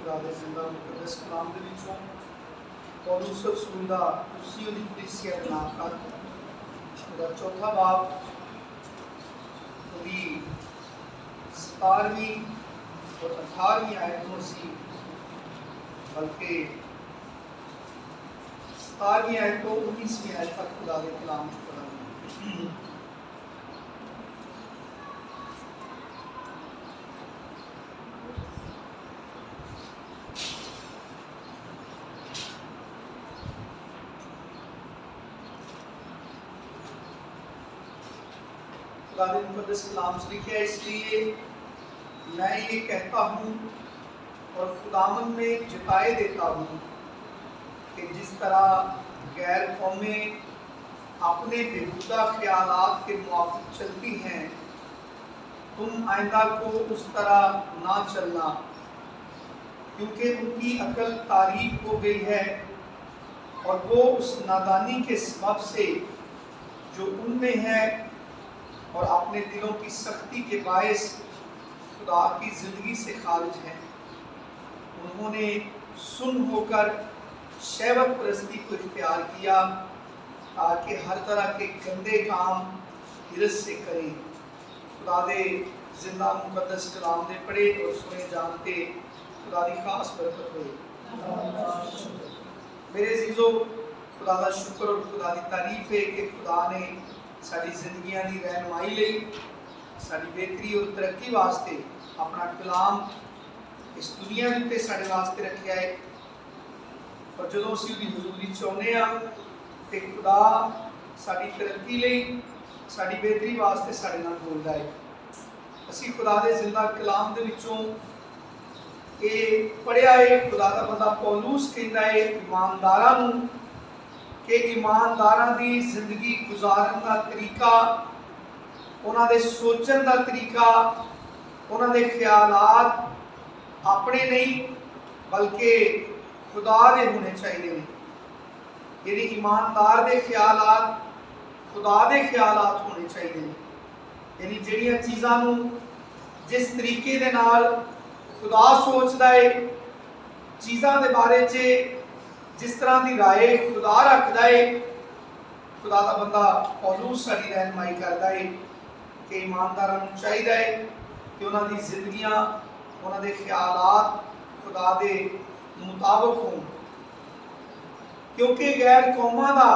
खुदा दे जिंदा मुकद्दस कलाम दे विचों पौलुस रसूल दा उसी दी कलीसिया दे नाम कर ਉਹਦਾ चौथा बाब ਉਹਦੀ 17वीं और 18वीं आयत ਨੂੰ ਅਸੀਂ बल्कि 17वीं आयत ਤੋਂ 19वीं आयत तक खुदा दे कलाम च पढ़ांगे। खुदा दे मुकद्दस कलाम से लिखा है, इसलिए मैं ये कहता हूँ और खुदावंद में जताए देता हूँ कि जिस तरह गैर कौमें अपने बेहुदा ख्यालात के मुआफिक चलती हैं, तुम आइंदा को उस तरह ना चलना, क्योंकि उनकी अकल तारीफ हो गई है और वो उस नादानी के सबब से जो उनमें है और अपने दिलों की सख्ती के बायस खुदा की ज़िंदगी से खारिज हैं। उन्होंने सुन होकर शहवत परस्ती को इख्तियार किया ताकि हर तरह के गंदे काम हिरस से करें। खुदा दे जिंदा मुकद्दस कलाम दे पढ़े और सुने जानते खुदा दी खास बरकत होए। मेरे अजीजों, खुदा दा शुक्र और खुदा दी तारीफ है कि खुदा ने साडी जिंदगियां दी रहनुमाई लई, साडी बेहतरी और तरक्की वास्ते अपना कलाम इस दुनिया दे उत्ते साडे वास्ते रखिया है। और जदों असीं उहदी हज़ूरी च आउंदे आ ते खुदा साडी तरक्की लई, साडी बेहतरी वास्ते साडे नाल बोलदा है। असीं खुदा दे जिंदा कलाम दे विचों ये पढ़िया है। खुदा दा बंदा पौलुस कहंदा है ईमानदारां नूं कि ईमानदारां दी जिंदगी गुजारन दा तरीका, उन्हां दे सोचण दा तरीका, उन्हां दे ख्यालात अपने नहीं बल्कि खुदा दे होने चाहिए ने। यानी ईमानदार दे ख्यालात खुदा दे ख्यालात होने चाहिए ने। यानी जिहड़ियां चीज़ां नूं जिस तरीके दे नाल खुदा सोचदा है, चीज़ां दे बारे च जिस तरह की राय खुदा रखता है, खुदा का बंदा पौलुस साडी रहनुमाई करता है कि ईमानदारां नूं चाहिए है कि उन्हां दी जिंदगियां, उन्हां दे ख्यालात खुदा दे मुताबिक हों। क्योंकि गैर कौमां दा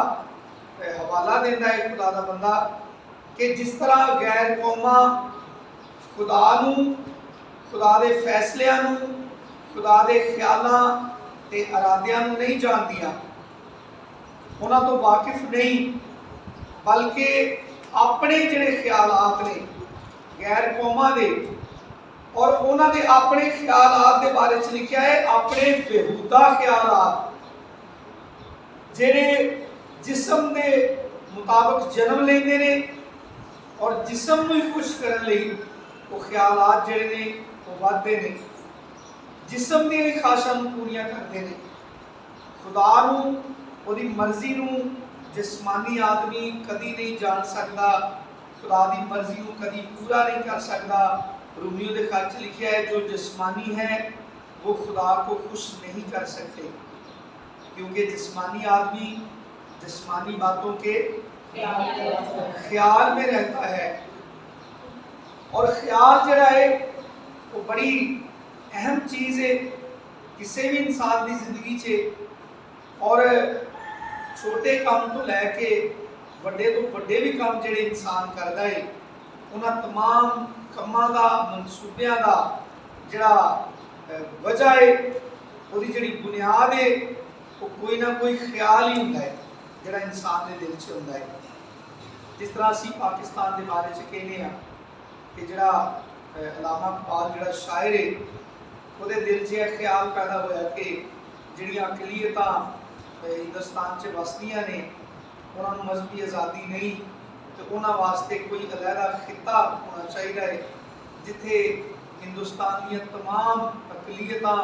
हवाला देंदा है खुदा दा बंदा कि जिस तरह गैर कौमां खुदा नूं, खुदा दे फैसलियां नूं, खुदा दे ख्यालां ते इरादियां नूं नहीं जानदियां, उन्हां तो वाकिफ नहीं, बल्कि अपने जिहड़े ख्यालात ने गैर कौमां दे, और उन्हां दे अपने ख्यालात दे बारे च लिखिया है अपने बेहुदा ख्यालात जिहड़े जिस्म दे मुताबिक जन्म लेंदे ने और जिस्म नूं खुश करन लई वो ख्यालात जिहड़े ने वो वधदे ने, जिस्म दी ख्वाहिशां पूरियां करते हैं। खुदा नूं, उहदी मर्जी नूं जिस्मानी आदमी कदी नहीं जान सकता, खुदा दी मर्जी नूं कदी पूरा नहीं कर सकता। रोमियो दे खत च लिखिया है जो जिस्मानी है वो खुदा को खुश नहीं कर सकते, क्योंकि जिस्मानी आदमी जिस्मानी बातों के ख्याल में रहता है। और ख्याल जिहड़ा है वो बड़ी अहम चीज़ है किसी भी इंसान की जिंदगी से। और छोटे काम तो लैके वड्डे तो वड्डे भी काम जिहड़े इंसान करता है, उन्हां तमाम कामां दा, मनसूबियां दा जिहड़ा वजह है, उहदी जिहड़ी बुनियाद है वो कोई ना कोई ख्याल ही हुंदा है जिहड़ा इंसान दे दिल च हुंदा है। जिस तरह असीं पाकिस्तान के बारे च कहने आ कि जिहड़ा अलामा इकबाल जिहड़ा शायर है, ਉਹਦੇ दिल च यह ख्याल पैदा होया कि जिहड़ियां अकलीयतां हिंदुस्तान च वसदियां ने उन्होंने मजहबी आज़ादी नहीं, तो उन्होंने वास्ते कोई अलहदा खिता होना चाहिए है जिथे हिंदुस्तान दी तमाम अकलीयतां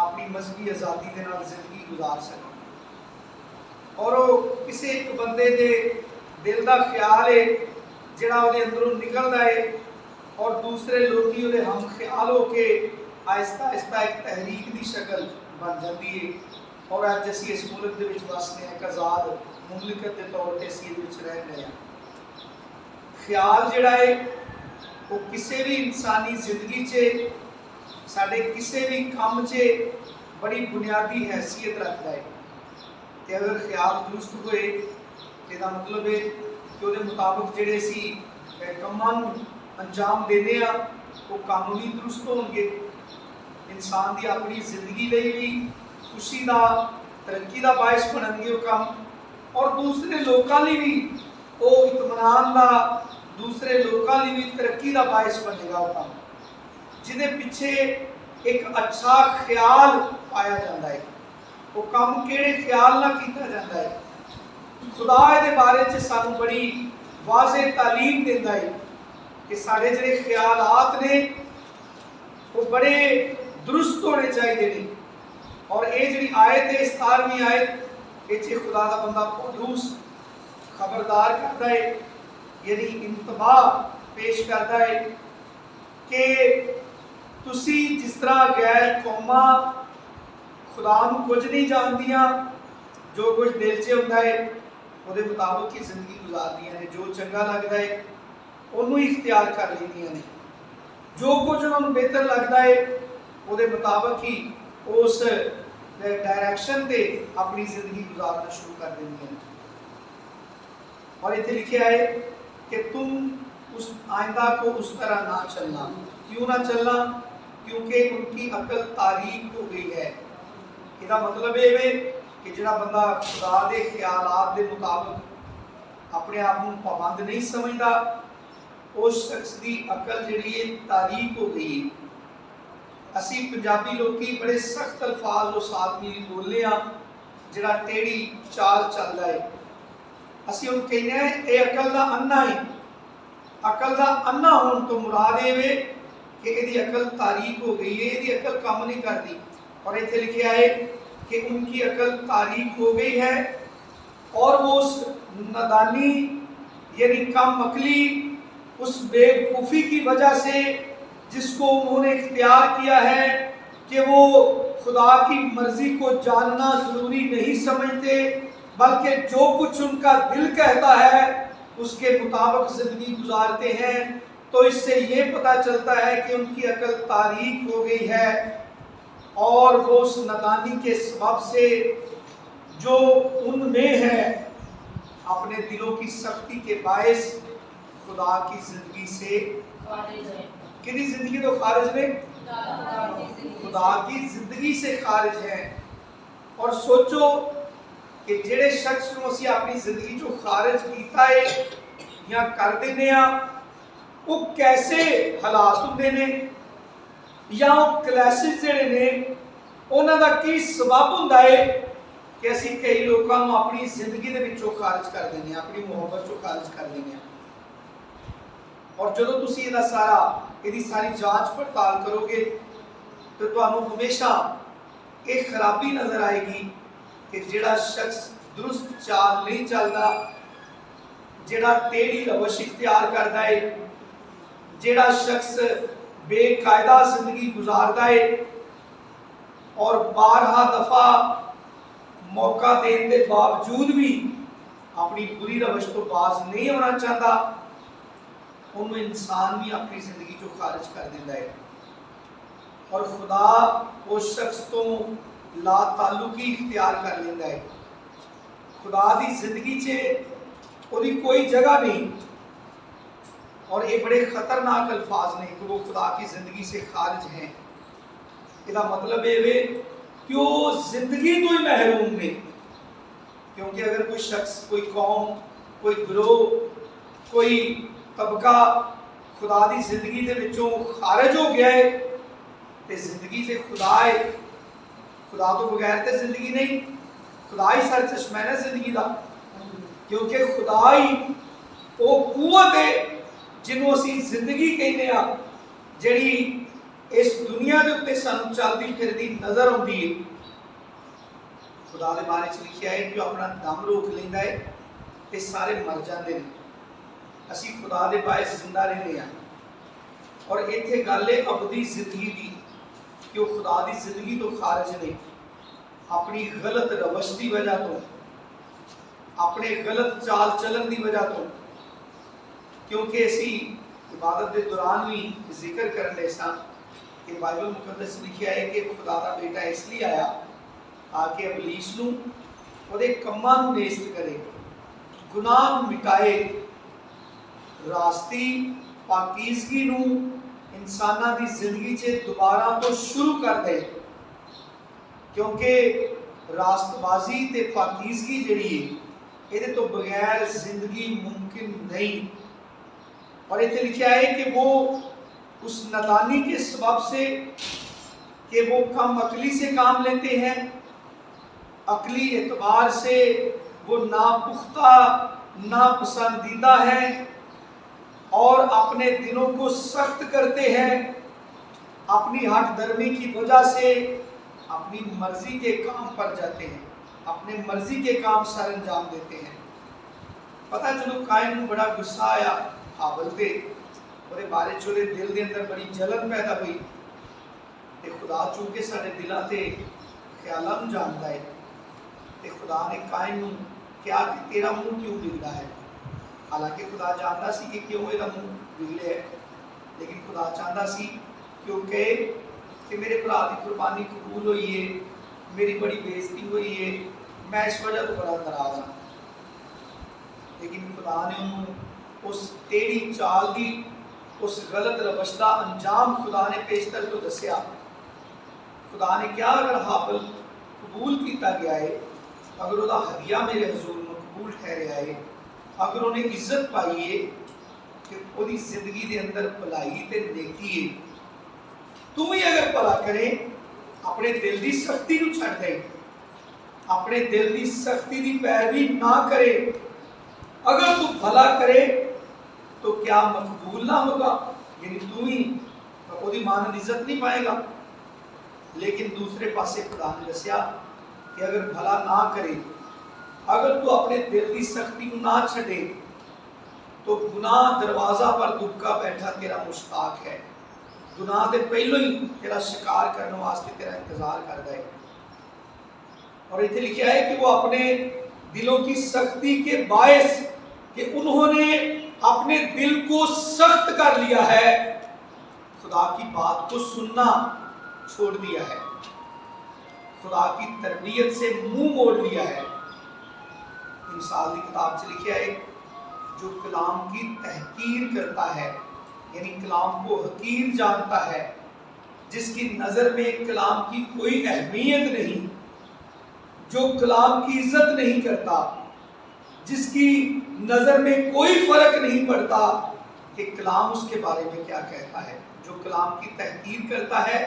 अपनी मजहबी आज़ादी के नाल जिंदगी गुजार सकन। और किसी एक बंदे दे दिल का ख्याल है जिहड़ा ਉਹਦੇ अंदरों निकलता है और दूसरे लोग हम ख्याल होके आहिस्ता आहिस्ता एक तहरीक की शक्ल बन जाती है और अज असी इस मुल्क के वसने एक आज़ाद मुमलिकत के तौर पर असी रह रहे हैं। ख्याल जिहड़ा है वो किसी भी इंसानी जिंदगी च साडे किसी भी काम च बड़ी बुनियादी हैसियत रखता है। तो अगर ख्याल दुरुस्त होए तो मतलब है कि वो मुताबिक जिहड़े असी कामां नूं अंजाम देने वो काम भी दुरुस्त होणगे, इंसान की अपनी जिंदगी लई भी खुशी का तरक्की का बायस बननगे वो काम, और दूसरे लोगों लिए भी वो इत्मीनान का, दूसरे लोगों लिए भी तरक्की का बायस बनेगा वो काम, जिहदे पिछे एक अच्छा ख्याल पाया जाता है। वो काम किहड़े ख्याल नाल कीता जाता है। खुदा इहदे बारे च सानू बड़ी वाज़े तालीम देता है कि साढ़े जिहड़े ख्यालात ने वो बड़े दुरुस्त होने चाहिए। और ये जी आयत है, 17वीं आयत ये खुदा का बंदा पौलुस खबरदार करता है, यानी इंतबाह पेश करता है कि तुसी जिस तरह गैर कौमां खुदा नूं कुछ नहीं जानदियां, जो कुछ दिल च हुंदा है उहदे मुताबिक ही जिंदगी गुजारदियां ने, जो चंगा लगता है उन्होंने ही इख्तियार कर लैंदियां ने, जो कुछ उन्होंने बेहतर लगता है उहदे मुताबिक ही उस डायरेक्शन पे अपनी जिंदगी गुजारना शुरू कर देंगे। और इतने लिखे है कि तुम उस आइंदा को उस तरह ना चलना। क्यों ना चलना? क्योंकि उनकी अकल तारीक हो गई है। इसका मतलब ये कि जिहड़ा बंदा खुदा के ख्यालात के मुताबिक अपने आप को पाबंद नहीं समझता, उस शख्स की अकल जिहड़ी है तारीक हो गई। असी पंजाबी लोग बड़े सख्त अल्फाज उस आदमी बोलने जिहड़ा टेढ़ी चाल चलता है। असी उन कहने ये अकल का अन्ना है। अकल का अन्ना होने तो मुराद ये कि इसकी अकल तारीक हो गई है, इसकी अकल काम नहीं करती। और इतने लिखा है कि उनकी अकल तारीक हो गई है और वो उस नादानी यानी कम अकली, उस बेवकूफ़ी की वजह से जिसको उन्होंने इख्तियार किया है कि वो खुदा की मर्जी को जानना जरूरी नहीं समझते, बल्कि जो कुछ उनका दिल कहता है उसके मुताबिक जिंदगी गुजारते हैं। तो इससे ये पता चलता है कि उनकी अकल तारीक हो गई है और वो उस नादानी के सबब से जो उनमें है अपने दिलों की सख्ती के बायस खुदा की जिंदगी से किसी जिंदगी तो खारिज ने, खुदा की जिंदगी से खारिज है। और सोचो कि जेड़े शख्स को असी अपनी जिंदगी जो खारिज किया है या कर देने वो कैसे हालात होंगे ने, या वो क्लैसेस जेड़े ने उन्हां दा की सबब हुंदा है कि असी कई लोगों को अपनी जिंदगी दे विचों खारिज कर देने, अपनी मुहब्बत चों खारिज कर देने। और जो तुसी इहदा सारा इहदी सारी जांच पड़ताल करोगे तो तुहानू हमेशा एक खराबी नजर आएगी कि जिहड़ा शख्स दुरुस्त चाल नहीं चलता, जिहड़ा टेढ़ी रवश इख्तियार करता है, जिहड़ा शख्स बेकायदा जिंदगी गुजारता है और बारहा दफा मौका देने के बावजूद भी अपनी बुरी रवश तो बाज नहीं होना चाहता, उन्हें इंसान भी अपनी जिंदगी जो खारिज कर देता है। और खुदा उस शख्स तो ला ताल्लुकी इख्तियार कर लेता है। खुदा की जिंदगी च उसकी कोई जगह नहीं। और ये बड़े खतरनाक अल्फाज ने कि वो खुदा की जिंदगी से खारिज हैं। इसका मतलब ये कि वो जिंदगी तो ही महरूम ने, क्योंकि अगर कोई शख्स, कोई कौम, कोई ग्रोह, कोई तबका खुदा की जिंदगी के विचों खारिज हो गया है तो जिंदगी से खुदा है, खुदा तो बगैर तो जिंदगी नहीं, खुदा ही सर चश्मा है जिंदगी का, क्योंकि खुदा ही वो कुवत है जिन्हों असी जिंदगी कहने जिहड़ी इस दुनिया के उत्ते सानू चलती फिरती नजर आती है। खुदा के बारे में लिखा है कि वो अपना दम रोक लेंदा है तो सारे मर जाते हैं। असी खुदा के बायस जिंदा रहने हैं। और इत्थे गल है अबदी जिंदगी की कि वो खुदा दी जिंदगी तो खारिज नहीं, अपनी गलत रवश की वजह तो, अपने गलत चाल चलन की वजह तो, क्योंकि असी इबादत के दौरान भी जिक्र कर रहे सा कि बाइबल मुकद्दस लिखा है कि खुदा का बेटा इसलिए आया ताकि इबलीस नूं ਉਹਦੇ ਕੰਮਾਂ ਨੂੰ ਨੇਸਤ करे, गुनाह ਨੂੰ मिटाए, रास्ती पाकीज़गी ਨੂੰ इंसाना की जिंदगी से दोबारा तो शुरू कर दे, क्योंकि रास्तबाजी ते पाकीज़गी जिहड़ी है ਇਹਦੇ तो बगैर जिंदगी मुमकिन नहीं। और इतने लिखा है कि वो उस नादानी के सबब से कि वो कम अकली से काम लेते हैं, अकली एतबार से वो नापुख्ता नापसंदीदा है और अपने दिलों को सख्त करते हैं, अपनी हट धर्मी की वजह से अपनी मर्जी के काम पर जाते हैं, अपने मर्जी के काम सर अंजाम देते हैं। पता चलो कायन को बड़ा गुस्सा आया हाबल ते ਉਹਦੇ बारे च ਉਹਦੇ दिल के अंदर बड़ी जलन पैदा हुई ते खुदा चूंकि साडे दिलों ते ख्यालों को जानता है ते खुदा ने कायन नूं कहा कि तेरा मुंह क्यों बिगड़ा है। हालांकि खुदा जानता सी कि क्यों ਇਹਦਾ मुंह बिगड़े है, लेकिन खुदा चाहता सी क्योंकि कि मेरे भरा की कुर्बानी कबूल हुई है, मेरी बड़ी बेइज्जती हुई है, मैं इस वजह तो बड़ा नाराज हाँ। लेकिन खुदा ने उन्होंने उस टेढ़ी चाल की, उस गलत रवश का अंजाम खुदा ने पेशतर तो दसिया। खुदा ने क्या अगर हाबल कबूल किया गया है, अगर वह हदिया मेरे हजूर मकबूल ठहरिया है, अगर उन्हें इज्जत पाई है कि उसकी जिंदगी के अंदर भलाई ते नेकी है, तू भी अगर भला करे अपने दिल की सख्ती को छड़ दे, अपने दिल की सख्ती की पैरवी ना करे, अगर तू भला करे तो क्या मकबूल ना होगा, यानी तू ही उसकी मान इज्जत नहीं पाएगा। लेकिन दूसरे पासे खुदा ने दसिया कि अगर भला ना करे, अगर तू अपने दिल की सख्ती को ना छड़े तो गुनाह दरवाजा पर दुबका बैठा तेरा मुश्ताक है, गुनाह के पहलों ही तेरा शिकार करने वास्ते तेरा इंतजार कर दे। और इतने लिखा है कि वो अपने दिलों की सख्ती के बायस कि उन्होंने अपने दिल को सख्त कर लिया है, खुदा की बात को सुनना छोड़ दिया है, खुदा की तरबियत से मुंह मोड़ लिया है। मिसाल की किताब से लिखा है जो कलाम की तहकीर करता है, यानी कलाम को हकीर जानता है, जिसकी नज़र में कलाम की कोई अहमियत नहीं, जो कलाम की इज्जत नहीं करता, जिसकी नज़र में कोई फर्क नहीं पड़ता कि कलाम उसके बारे में क्या कहता है, जो कलाम की तहकीर करता है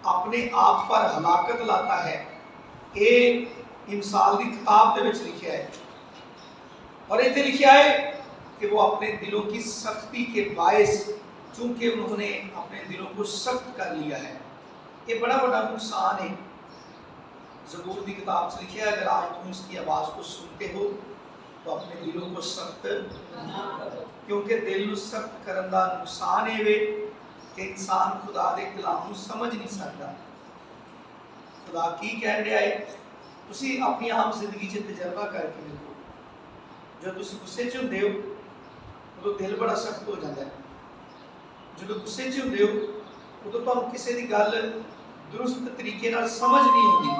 अपने आप पर हलाकत लाता है। ये मिसाल की किताब के विच लिखा है। और इतने लिखा है कि वो अपने दिलों की सख्ती के बायस, चूंकि उन्होंने अपने दिलों को सख्त कर लिया है, ये बड़ा बड़ा नुकसान है। ज़बूर की किताब से लिखा है अगर आज तुम इसकी आवाज़ को सुनते हो तो अपने दिलों को सख्त ना करो, क्योंकि दिल सख्त करने का नुकसान है वे कि इंसान खुदा के कलाम को समझ नहीं सकता। खुदा की कह रहा है, तुसी अपनी आम जिंदगी से तजर्बा करके देखो, जो तुम गुस्से च होंदे हो उदों दिल बड़ा सख्त हो जाता है, जो गुस्से च होंदे हो उदों तुहानूं किसी की गल दुरुस्त तरीके नाल समझ नहीं आती,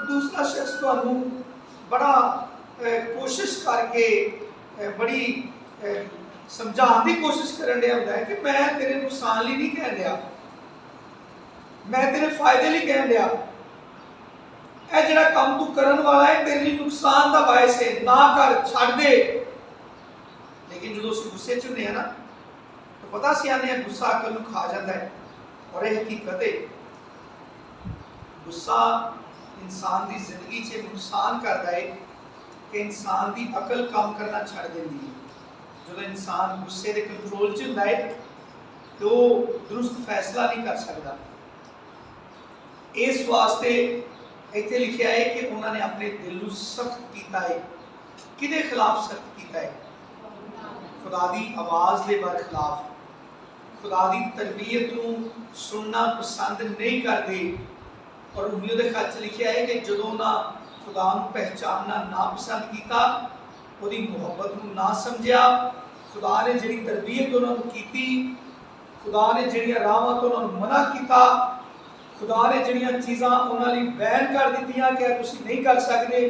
दूसरा शख्स तुहानूं बड़ा कोशिश करके बड़ी समझाने की कोशिश करन दिया होता है कि मैं तेरे नुकसान लिए नहीं कह रहा, मैं तेरे फायदे लिए कह रहा, यह जिहड़ा काम तू करन वाला है तेरे लिए नुकसान का बायस है, ना कर, छड़ दे। लेकिन जो उस गुस्से च होंदे ना तो पता सियाने गुस्सा अकल नूं खा जाता है, और यह हकीकत है गुस्सा इंसान की जिंदगी से नुकसान करता है कि इंसान की अकल काम करना छड़ देती है। जो इंसान गुस्से के कंट्रोल च होंदा है तो दुरुस्त फैसला नहीं कर सकता। इस वास्ते इतने लिखा है कि उन्होंने अपने दिल को सख्त किया है। किहदे खिलाफ सख्त किया है? खुदा दी आवाज़ के बरखिलाफ, खुदा की तरबीयत को सुनना पसंद नहीं करते। और रोमियो के खत च लिखा है कि जो ना खुदा को पहचानना ना पसंद किया, उसकी मुहब्बत को ना समझा, खुदा ने जी तरबीयत उन्होंने की, खुदा ने जड़िया राहां तो उन्होंने मना किया, खुदा ने जड़िया चीज़ां उन्होंने बैन कर दित्तियां कि तुसीं नहीं कर सकते,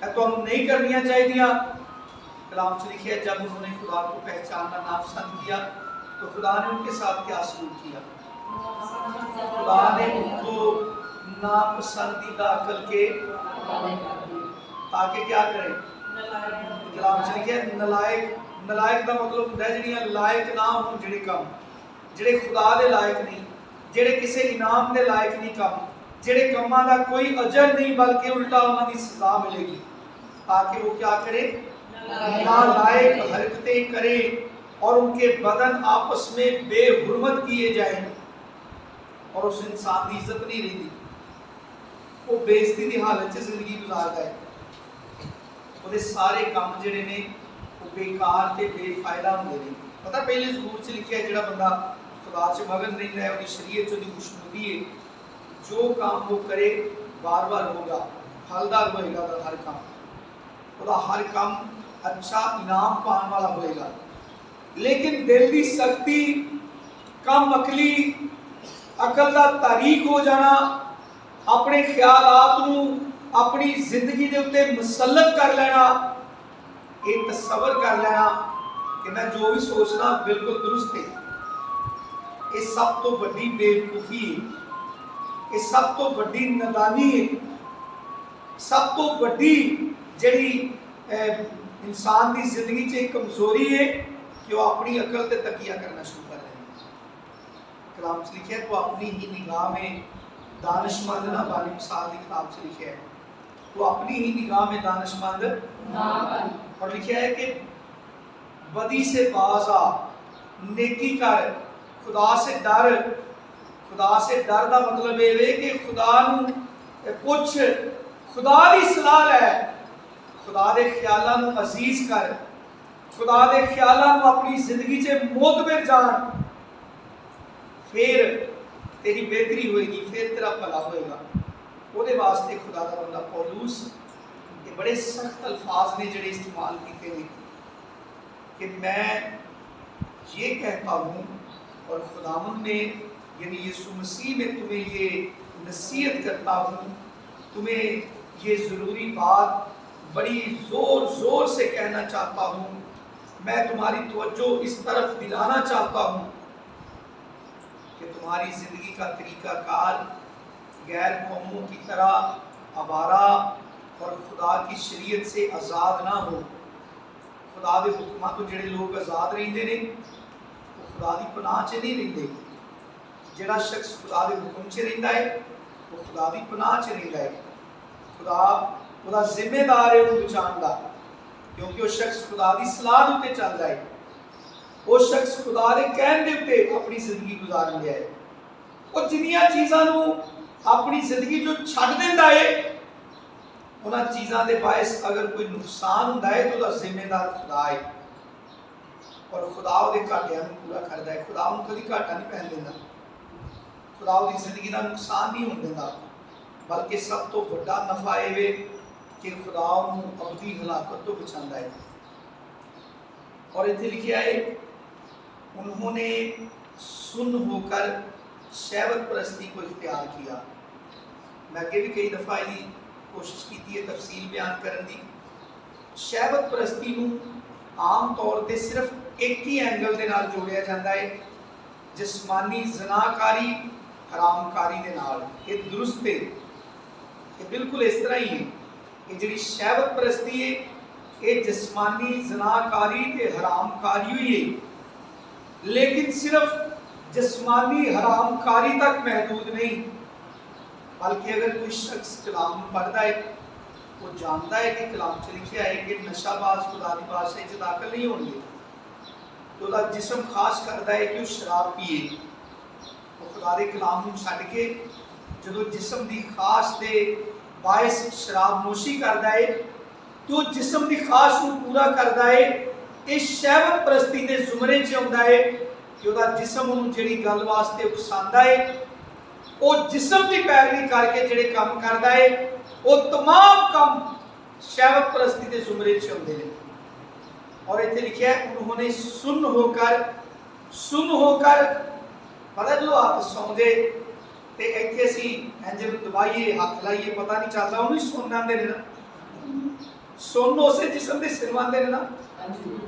तुहानूं नहीं करनियां चाहिए। कलाम च लिखा है जब उन्होंने खुदा को पहचानना नापसंद किया तो खुदा ने उनके साथ क्या सलूक किया? खुदा ने उनको नापसंदीदा अकल के ताकि क्या करें? कलाम च लिखा है नलायक। नलायक का मतलब होता है जिहड़ियां लायक ना होण, जिहड़े काम जिहड़े खुदा दे लायक नहीं, जिहड़े किसी इनाम दे लायक नहीं, काम जिहड़े कामां दा कोई अजर नहीं बल्कि उल्टा उन्हां दी सजा मिलेगी, ताकि वो क्या करे? नालायक हरकतें करे और उनके बदन आपस में बेहुरमत किए जाए और उस इंसान की इज्जत नहीं रही, वो बेइज्जती की हालत से जिंदगी गुजारता है। वो सारे काम जिहड़े ने वो बेकार ते बेफायदा होंदे ने। पता पहले ज़बूर च लिखा है जिहड़ा बंदा खुदा च मगन रहिंदा है, उसकी शरीयत च उसदी खुशनुदी है, जो काम वो करे बार बार होगा, फलदार होएगा, हर काम उसदा हर काम अच्छा इनाम पाने वाला होएगा। लेकिन दिल की सख्ती, कम अकली, अकल का तारीक हो जाना, अपने ख्यालात नूं अपनी जिंदगी के उत्ते मुसलत कर लेना, एक तसव्वुर कर लेना कि मैं जो भी सोचना बिल्कुल दुरुस्त है, ये सब तो बड़ी बेवकूफ़ी है, ये सब तो बड़ी नादानी है, सब तो बड़ी जिहड़ी इंसान की जिंदगी च एक कमजोरी है कि वो अपनी अकल ते तकिया करना शुरू कर देंगे। कलाम च लिखा है तो अपनी ही निगाह में दानिशमंद ना बन। मिसाल की किताब से लिखा है तो अपनी ही निगाह में दानिशमंद ना बन। और लिखा है कि बदी से बाज आ, नेकी कर, खुदा से डर। खुदा से डर का मतलब ये है कि खुदा नूं पुछ, खुदा की सलाह लै, खुदा के ख्यालों को अजीज कर, खुदा के ख्यालों को अपनी जिंदगी से मोतबर जान, फिर तेरी बेहतरी होएगी, फिर तेरा भला होएगा। ਉਹਦੇ वास्ते खुदा का बंदा पौलुस ये बड़े सख्त अल्फाज ने जिहड़े इस्तेमाल किए हैं कि मैं ये कहता हूँ और खुदावंद ने यानी यीशु मसीह में तुम्हें ये नसीहत करता हूँ, तुम्हें ये ज़रूरी बात बड़ी ज़ोर ज़ोर से कहना चाहता हूँ, मैं तुम्हारी तवज्जो इस तरफ दिलाना चाहता हूँ कि तुम्हारी ज़िंदगी का तरीक़ाकार गैर कौमों की तरह आवारा और खुदा की शरीयत से आज़ाद ना हो। खुदा के हुक्मां तो जिहड़े लोग आज़ाद रहिंदे ने वो खुदा की पनाह च नहीं रहिंदे। जिहड़ा शख्स खुदा के हुक्म च रहिंदा है वो खुदा की पनाह च रहिंदा है। खुदा उसदा जिम्मेदार है उन्हें बचाने का, क्योंकि वो शख्स खुदा की सलाह के उत्ते चलदा है, वो शख्स खुदा के कहण दे उत्ते अपनी जिंदगी गुजार लिया है। वो जिन्नियां चीज़ां नूं अपनी जिंदगी जो छड़ देंदा है, उन्हां चीज़ां दे बायस अगर कोई नुकसान हुंदा है तो उसदा जिम्मेदार खुदा है और खुदा उहदे घाटियां नूं पूरा करदा है। खुदा उहनूं कदी घाटा नहीं पैण दिंदा, खुदा उहदी जिंदगी दा नुकसान नहीं होण दिंदा, बल्कि सब तो वड्डा नफा ये वे कि खुदा उहनूं अबदी हलाकत तो बचांदा है। और इत्थे लिखिया है उन्होंने सुन होकर शहवत परस्ती को इख्तियार किया। मैं अगे भी कई दफ़ा ये कोशिश की है तफसील बयान करने की। शहवत परस्ती को आम तौर पर सिर्फ एक ही एंगल के नाल जोड़िया जाता है, जिस्मानी जनाकारी हरामकारी के नाल। ये दुरुस्त है, ये बिल्कुल इस तरह ही है कि जी शहवत परस्ती है ये जिस्मानी जनाकारी ते हरामकारी हुई है, लेकिन सिर्फ जिस्मानी हरामकारी तक महदूद नहीं, बल्कि अगर कोई शख्स कलाम पढ़ता है वो जानता है कि कलाम च लिखा है कि नशाबाज खुदा की बादशाही च दाखिल नहीं होंगे, तो उसका जिसम खास करता है कि वो शराब पिए। वो खुदा के कलाम को छड्ड के जो जिसम की खास के बायस शराब नोशी करता है तो जिसम की खास को पूरा करता है, इस शहवत परस्ती के जुमरे च आउंदा है कि ਉਹਦਾ जिसम ਉਹਨੂੰ ਜਿਹੜੀ ਗੱਲ ਵਾਸਤੇ ਉਕਸਾਉਂਦਾ ਹੈ ਉਹ जिसम ਦੀ ਪੈਰਵੀ ਕਰਕੇ ਜਿਹੜੇ ਕੰਮ ਕਰਦਾ ਹੈ ਉਹ तमाम ਕੰਮ शहवत परस्ती के जुमरे च आउंदे ने। और इत्थे लिखिया उन्होंने सुन होकर पता जो हाथ सौंदे ते इत्थे असीं इंज दबाइए हाथ लाइए पता नहीं चलता उन्हें सुन आंदे ने ना सुन उसे जिसम दे सिर आंदे ने ना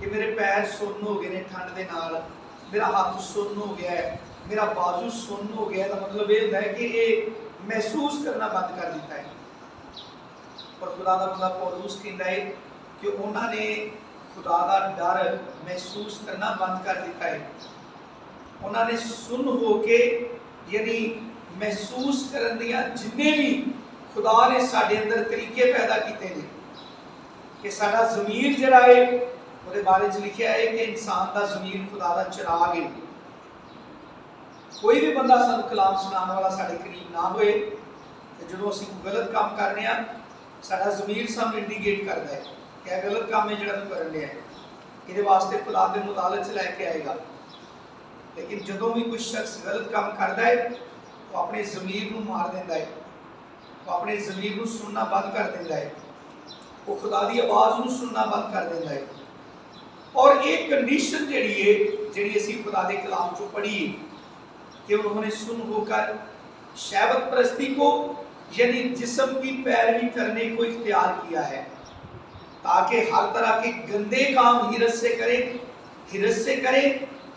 कि मेरे पैर सुन हो गए ने ठंड दे नाल मेरा हाथ सुन हो गया है मेरा बाजू सुन हो गया तो मतलब ये होता है कि ये महसूस करना बंद कर दिता है। और खुदा का बंदा पौलुस कहता है कि उन्होंने खुदा का डर महसूस करना बंद कर दिता है। उन्होंने सुन होके यानी महसूस करने दियां जिन्ने भी खुदा ने साडे अंदर तरीके पैदा किए हैं कि साडा ज़मीर जिहड़ा है ਉਹਦੇ बारे च लिखिया है कि इंसान का ज़मीर खुदा का चिराग है। कोई भी बंदा सानू कलाम सुनाने वाला साडे करीब ना होए ते जदों असीं गलत काम करने आ साडा ज़मीर सानू इंडिकेट करता है कि यह गलत काम है जिहड़ा तू करन लिया है इहदे वास्ते खुदा दे मुतालत च लैके आएगा। लेकिन जदों भी कोई शख्स गलत काम करता है वो अपने ज़मीर नू मार देता है वो अपने ज़मीर नू सुनना बंद कर देता है वो खुदा दी आवाज़ नू सुनना बंद कर देता है। और एक कंडीशन जिहड़ी है जिहड़ी असीं खुदा दे कलाम चों पढ़ी कि उन्होंने सुन होकर शहवत परस्ती को यानी जिस्म की पैरवी करने को इख्तियार किया है ताकि हर तरह के गंदे काम हिरस से करे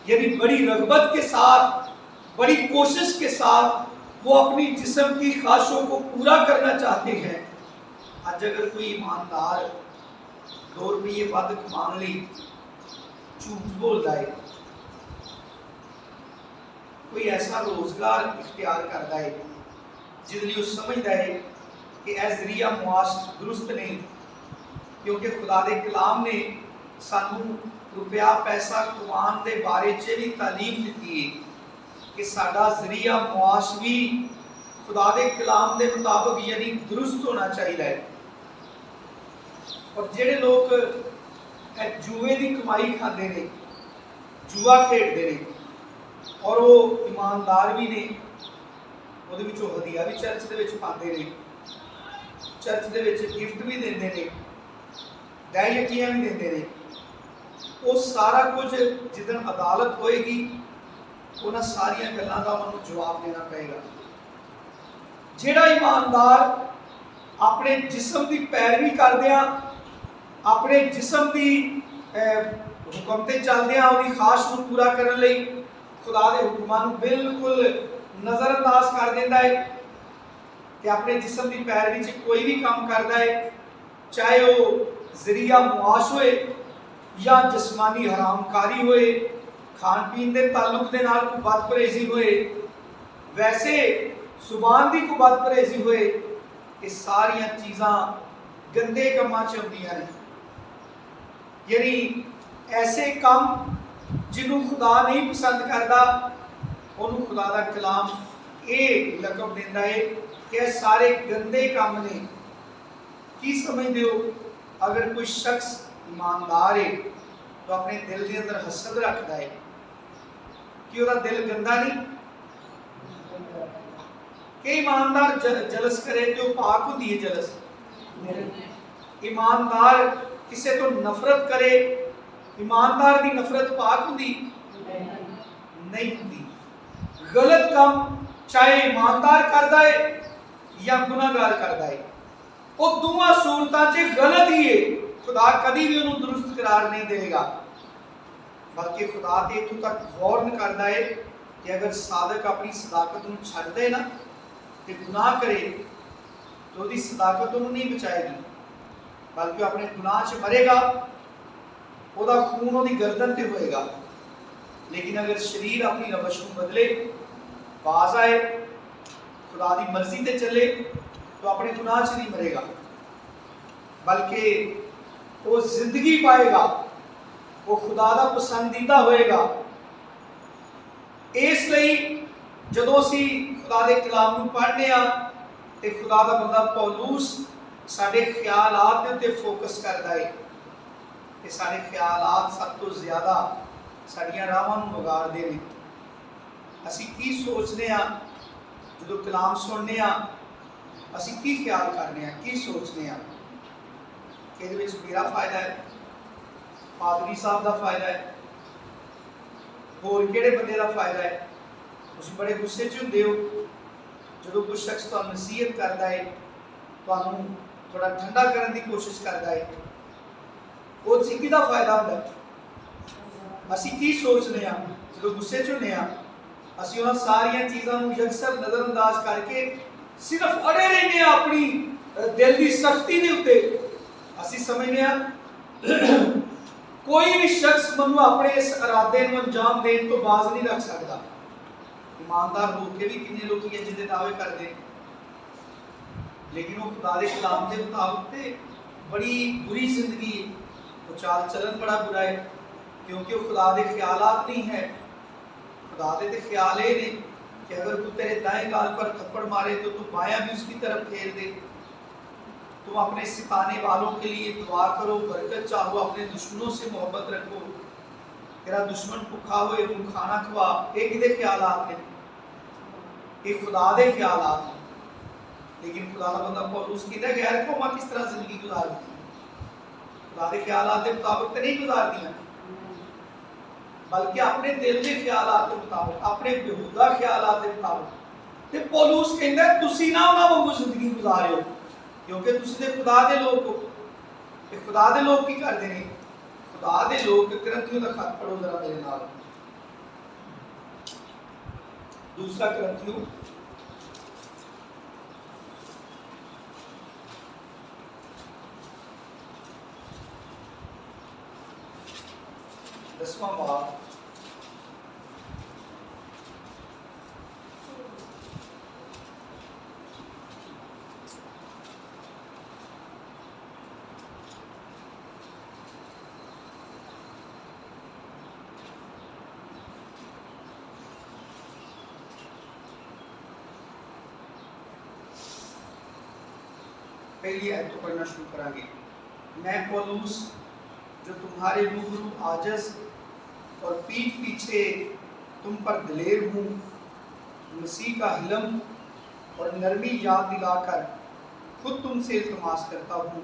यानी बड़ी रगबत के साथ बड़ी कोशिश के साथ वो अपनी जिस्म की ख्वाहिशों को पूरा करना चाहते हैं। आज अगर कोई ईमानदार 2 रुपये वध कमाने लई झूठ बोलता है कोई ऐसा रोजगार इख्तियार करता है जिसलिए समझता है कि यह जरिया मुआश दुरुस्त नहीं क्योंकि खुदा दे कलाम ने सानू रुपया पैसा कमाने के बारे च भी तालीम दी है कि साडा जरिया मुआश भी खुदा दे कलाम के मुताबिक यानी दुरुस्त होना चाहिए। और जिहड़े लोग जुए की कमाई खाते हैं जुआ खेडते हैं और वो ईमानदार भी ने वो हदिया भी चर्च के पाते हैं चर्च के गिफ्ट भी देते हैं दहयतियाँ भी देते हैं वो सारा कुछ जिदन अदालत होएगी उन्होंने सारिया गलों का उन्होंने जवाब देना पड़ेगा। जिहड़ा ईमानदार अपने जिस्म की पैरवी करदिया अपने जिस्म की हुक्म से चलदिया उसकी ख्वाहिश को पूरा करने लई खुदा के हुक्मां नूं बिल्कुल नज़रअंदाज कर देता है कि अपने जिस्म की पैरवी च कोई भी काम करता है चाहे वो जरिया मुआश होए या जिस्मानी हरामकारी होए खान पीन के ताल्लुक के नाल कोई बदपरहेजी होए वैसे जुबान की कोई बदपरहेजी होए ये सारिया चीज़ां गंदे कामां च आउंदियां ने। यानी ऐसे काम जिन्हों खुदा नहीं पसंद करता उन्होंने खुदा का कलाम ये लकब देता है कि सारे गंदे काम ने। की समझते हो अगर कोई शख्स ईमानदार है तो अपने दिल के अंदर हसद रखता है कि वह दिल गंदा नहीं कि ईमानदार जलस करे तो पाक होती है जलस ईमानदार किसी तो नफरत करे ईमानदार की नफरत पाक होती नहीं होती। गलत काम चाहे ईमानदार करता है या गुनाहगार करता है वो दोवां सूरतां च गलत ही है। खुदा कभी भी उन्होंने दुरुस्त करार नहीं देगा बल्कि खुदा तो इतों तक गौर करता है कि अगर साधक अपनी सदाकत को छड्ड दे ना तो गुनाह करे तो उसकी सदाकत उन्होंने नहीं बचाएगी बल्कि अपने गुनाह च मरेगा वह खून वो गर्दन से होएगा। लेकिन अगर शरीर अपनी रवश को बदले बाज आए खुदा की मर्जी से चले तो अपने गुनाह च नहीं मरेगा बल्कि वो जिंदगी पाएगा वो खुदा का पसंदीदा होएगा। इसलिए जदों असी खुदा के कलाम को पढ़ने तो खुदा का बंदा पौलुस साडे ख्यालात के उत्ते फोकस करता है कि साडे ख्यालात सब तो ज़्यादा साड़ियां राहां नूं विगाड़दे ने। असीं की सोचने आ जदों कलाम सुनने आ, असीं की ख्याल करने आ, की सोचने आ कि इहदे विच मेरा फायदा है, पादरी साहब का फायदा है, होर किहड़े बंदे का फायदा है। तुसीं बड़े गुस्से च हुंदे हो जदों कोई शख्स तुहानूं नसीहत करदा है, तुहानूं थोड़ा ठंडा करने की कोशिश करता है, वो किहदा फायदा हुंदा है। असीं की सोचने आ जदों गुस्से च हुंदे आ, असीं उन्हां सारियां चीज़ां नूं यकसर नज़रअंदाज करके सिर्फ अड़े रहने अपनी दिल की सख्ती के उत्ते। असीं समझने आ कोई भी शख्स मनु अपने इस इरादे को अंजाम देने तो बाज नहीं रख सकता। ईमानदार होकर भी कितने लोग जिंदे दावे करते, लेकिन वो खुदा के कलाम के मुताबिक बड़ी बुरी जिंदगी है, वो चाल चलन बड़ा बुरा है, क्योंकि वो खुदा के ख्यालात नहीं है। खुदा के तो ख्याल ये ने कि अगर तू तेरे दाएं गाल पर थप्पड़ मारे तो तू बायां भी उसकी तरफ फेर दे। तुम अपने सिताने वालों के लिए दुआ करो, बरकत चाहो, अपने दुश्मनों से मोहब्बत रखो, तेरा दुश्मन भुखा होए तुम खाना खवा। ये किहदे ख्यालात ने? ये खुदा दे ख्यालात ने। लेकिन खुदा दा बंदा पौलुस कहता है गैर कौमां किस तरह जिंदगी गुजारदी, खुदा दे ख्यालात के मुताबिक तो नहीं गुजारदियां, बल्कि अपने दिल के ख्यालात के मुताबिक, अपने बेहुदा ख्यालात के मुताबिक। ते पौलुस कहता है तुसीं ना उन्हां वांगू जिंदगी गुजारियो, क्योंकि तुसीं ते खुदा दे लोग हो। ते खुदा दे लोग की करदे ने? खुदा दे लोग करंथियों का खत पढ़ो जरा मेरे नाल, दूसरा करंथियों दसवां बाब पहली आयत तो पढ़ना शुरू करेंगे। मैं पौलुस जो तुम्हारे रूबरू आजज और पीठ पीछे तुम पर दलेर हूँ, मसीह का हिलम और नरमी याद दिलाकर खुद तुमसे इल्तिमास करता हूँ,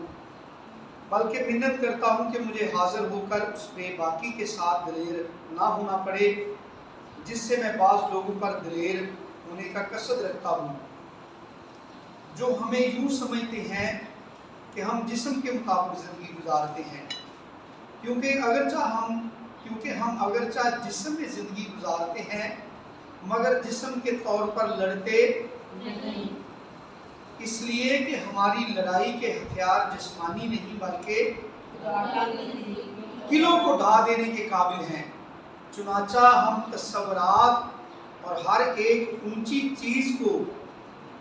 बल्कि मिन्नत करता हूँ कि मुझे हाजिर होकर उसमें बाकी के साथ दलेर ना होना पड़े, जिससे मैं बाज़ लोगों पर दलेर होने का कसद रखता हूँ, जो हमें यूँ समझते हैं कि हम जिस्म के मुताबिक ज़िंदगी गुजारते हैं, क्योंकि हम अगरचा जिस्म में ज़िंदगी गुजारते हैं मगर जिस्म के तौर पर लड़ते नहीं, इसलिए कि हमारी लड़ाई के हथियार जिस्मानी नहीं बल्कि किलों को ढा देने के काबिल हैं। चुनाचा हम तस्वरात और हर एक ऊंची चीज़ को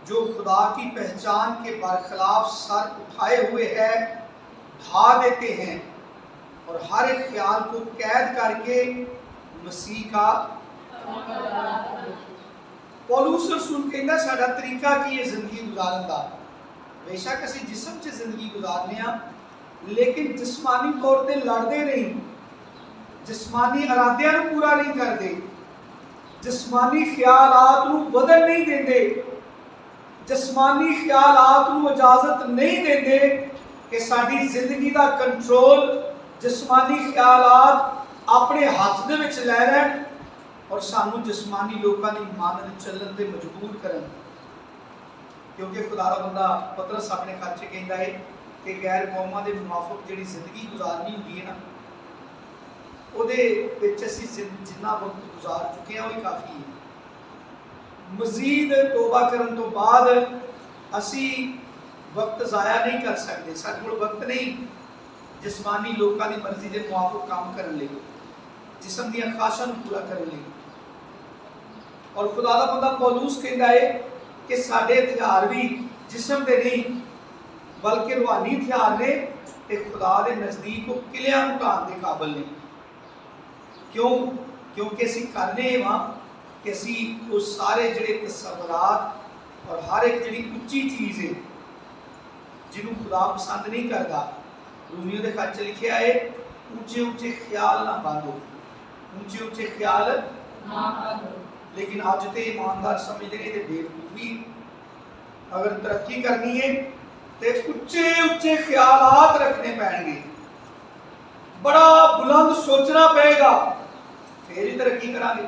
जो खुदा की पहचान के बरखिलाफ सर उठाए हुए है ढा देते हैं, और हर एक ख्याल को कैद करके मसीह का। पौलुस रसूल कहता साडा तरीका की है जिंदगी गुजारन का। बेशक असीं जिस्म च जिंदगी गुजारने आ, लेकिन जिस्मानी तौर पर लड़ते नहीं, जिस्मानी इरादियां नूं पूरा नहीं करते, जिस्मानी ख्यालात नूं बदल नहीं देंदे, जिस्मानी ख्यालात नूं इजाजत नहीं देंदे कि साडी जिंदगी का कंट्रोल जिस्मानी ख्यालात अपने हाथ दे विच लै लैण और सानू जिस्मानी लोगों की मानन चलन पे मजबूर करन। क्योंकि खुदा दा बंदा पतरस अपने खत च कहंदा है कि गैर कौमां दे मुआफिक जिहड़ी जिंदगी गुजारनी हुंदी है ना, ਉਹਦੇ ਵਿੱਚ ਅਸੀਂ जिन्ना वक्त गुजार चुके हैं वही काफ़ी है। मजीद तौबा करन तो बाद असी वक्त ज़ाया नहीं कर सकते, साडे कोल वक्त नहीं जिस्मानी लोगों की मर्जी के मुआफिक काम करने लगे, जिस्म दी ख्वाहिशां नूं पूरा करने लगे। और खुदा दा बंदा पौलुस कहता है कि साडे हथियार भी जिस्म दे नहीं बल्कि रूहानी हथियार ने ते खुदा दे नज़दीक को किलियां नूं ढाण दे काबिल ने। क्यों? क्योंकि असी करने वहाँ कि असी उस सारे जिहड़े तस्वरात और हर एक जिहड़ी उच्ची चीज़ है जिन्हों खुदा पसंद नहीं करता। रूमियों के खत च लिखिया है ऊंचे ऊंचे ख्याल ना बांधो, ऊंचे ऊंचे ख्याल ना करो। लेकिन अज तो ईमानदार समझते हैं तो बेवकूफी। अगर तरक्की करनी है तो उच्चे उच्चे ख्यालात रखने पैणगे, बड़ा बुलंद सोचना पड़ेगा, फिर ही तरक्की करांगे।